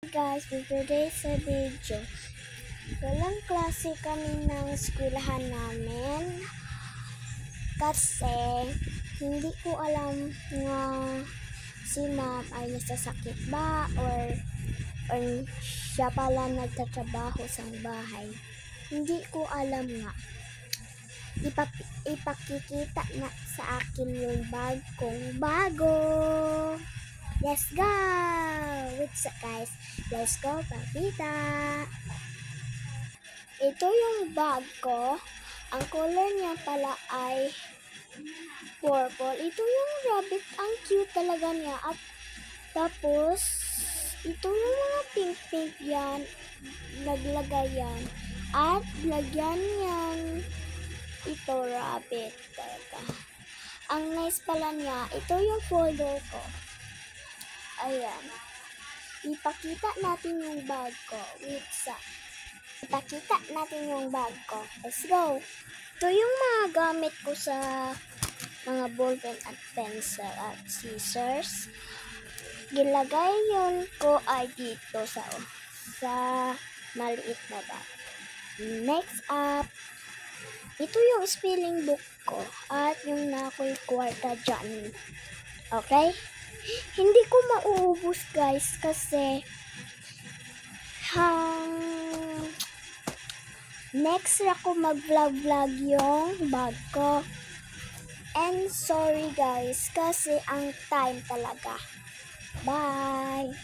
Guys, for today sa video, walang klase kami ng eskwelahan namin kasi hindi ko alam nga si ma'am ay nasasakit ba or siya pala nagtatrabaho sa bahay. Hindi ko alam nga. Ipakikita na sa akin yung bag kong bago. Let's go! What's up guys? Let's go, papita! Ito yung bag ko. Ang color niya pala ay purple. Ito yung rabbit. Ang cute talaga niya. At tapos, ito yung mga pink-pink yan. Naglagay yan. At lagyan yan. Ito rabbit talaga. Ang nice pala niya. Ito yung folder ko. Ayan. Ipakita natin yung bag ko. Ipakita natin yung bag ko. Let's go. Ito yung mga gamit ko sa mga ballpen at pencil at scissors. Gilagay yun ko ay dito sa maliit na bag. Next up, ito yung spelling book ko at yung nakoy kwarta dyan. Okay? Hindi ko mauubos guys kasi next ako mag-vlog yung bag ko. And sorry guys kasi ang time talaga. Bye!